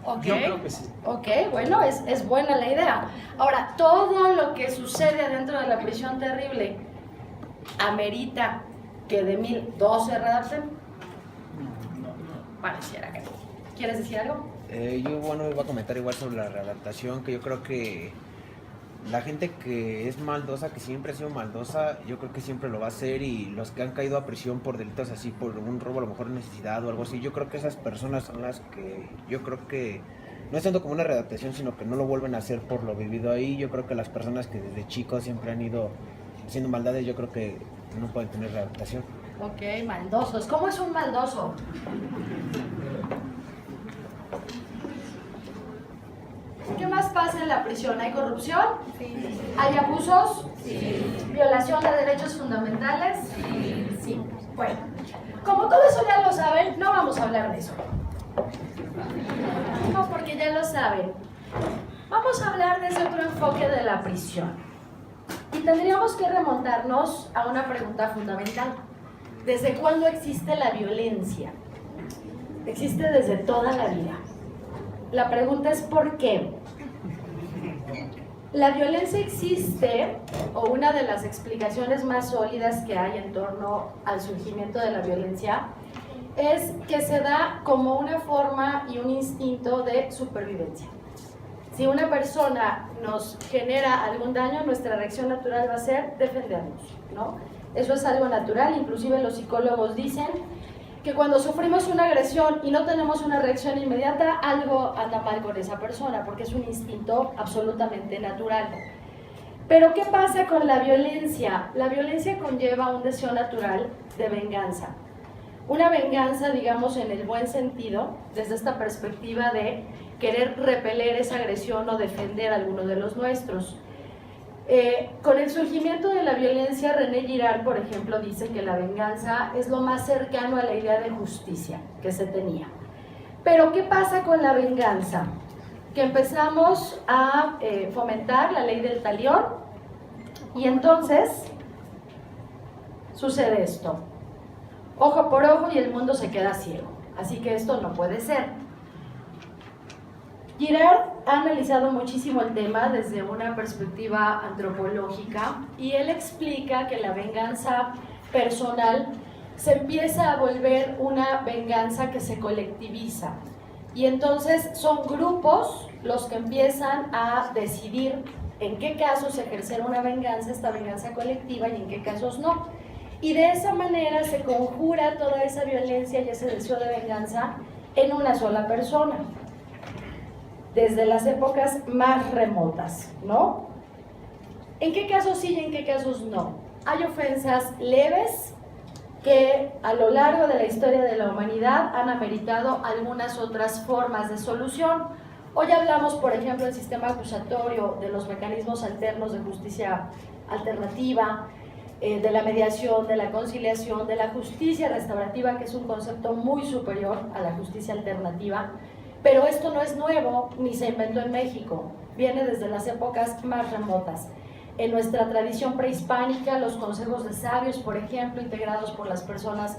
Ok, Yo creo que sí. ok, bueno, es buena la idea. Ahora, todo lo que sucede dentro de la prisión terrible amerita que de 1000, 12 redacten. Pareciera que no. ¿Quieres decir algo? Yo, bueno, iba a comentar igual sobre la readaptación, que yo creo que la gente que es maldosa, que siempre ha sido maldosa, yo creo que siempre lo va a hacer, y los que han caído a prisión por delitos así, por un robo, a lo mejor necesidad o algo así, yo creo que esas personas son las que, yo creo que no es tanto como una readaptación, sino que no lo vuelven a hacer por lo vivido ahí. Yo creo que las personas que desde chicos siempre han ido haciendo maldades, yo creo que no pueden tener readaptación. Ok, maldosos. ¿Cómo es un maldoso? ¿Qué más pasa en la prisión? ¿Hay corrupción? Sí. ¿Hay abusos? Sí. ¿Violación de derechos fundamentales? Sí. Bueno, como todo eso ya lo saben, no vamos a hablar de eso. No, porque ya lo saben. Vamos a hablar desde otro enfoque de la prisión. Y tendríamos que remontarnos a una pregunta fundamental. ¿Desde cuándo existe la violencia? Existe desde toda la vida. La pregunta es ¿por qué? La violencia existe, o una de las explicaciones más sólidas que hay en torno al surgimiento de la violencia, es que se da como una forma y un instinto de supervivencia. Si una persona nos genera algún daño, nuestra reacción natural va a ser defendernos, ¿no? Eso es algo natural. Inclusive los psicólogos dicen que cuando sufrimos una agresión y no tenemos una reacción inmediata, algo anda mal con esa persona, porque es un instinto absolutamente natural. Pero ¿qué pasa con la violencia? La violencia conlleva un deseo natural de venganza. Una venganza, digamos, en el buen sentido, desde esta perspectiva de querer repeler esa agresión o defender a alguno de los nuestros. Con el surgimiento de la violencia, René Girard, por ejemplo, dice que la venganza es lo más cercano a la idea de justicia que se tenía. Pero ¿qué pasa con la venganza? Que empezamos a fomentar la ley del talión y entonces sucede esto. Ojo por ojo y el mundo se queda ciego. Así que esto no puede ser. Girard ha analizado muchísimo el tema desde una perspectiva antropológica y él explica que la venganza personal se empieza a volver una venganza que se colectiviza y entonces son grupos los que empiezan a decidir en qué casos ejercer una venganza, esta venganza colectiva, y en qué casos no. Y de esa manera se conjura toda esa violencia y ese deseo de venganza en una sola persona, desde las épocas más remotas, ¿no? ¿En qué casos sí y en qué casos no? Hay ofensas leves que a lo largo de la historia de la humanidad han ameritado algunas otras formas de solución. Hoy hablamos, por ejemplo, del sistema acusatorio, de los mecanismos alternos de justicia alternativa, de la mediación, de la conciliación, de la justicia restaurativa, que es un concepto muy superior a la justicia alternativa. Pero esto no es nuevo, ni se inventó en México, viene desde las épocas más remotas. En nuestra tradición prehispánica, los consejos de sabios, por ejemplo, integrados por las personas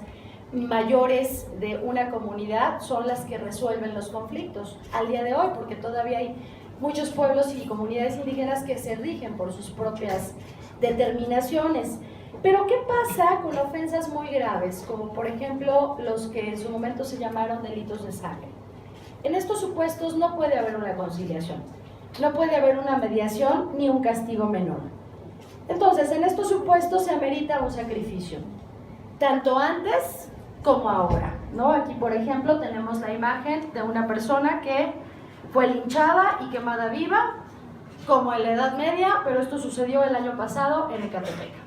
mayores de una comunidad, son las que resuelven los conflictos al día de hoy, porque todavía hay muchos pueblos y comunidades indígenas que se rigen por sus propias determinaciones. Pero ¿qué pasa con ofensas muy graves, como por ejemplo los que en su momento se llamaron delitos de sangre? En estos supuestos no puede haber una conciliación, no puede haber una mediación ni un castigo menor. Entonces, en estos supuestos se amerita un sacrificio, tanto antes como ahora, ¿no? Aquí, por ejemplo, tenemos la imagen de una persona que fue linchada y quemada viva, como en la Edad Media, pero esto sucedió el año pasado en Ecatepec.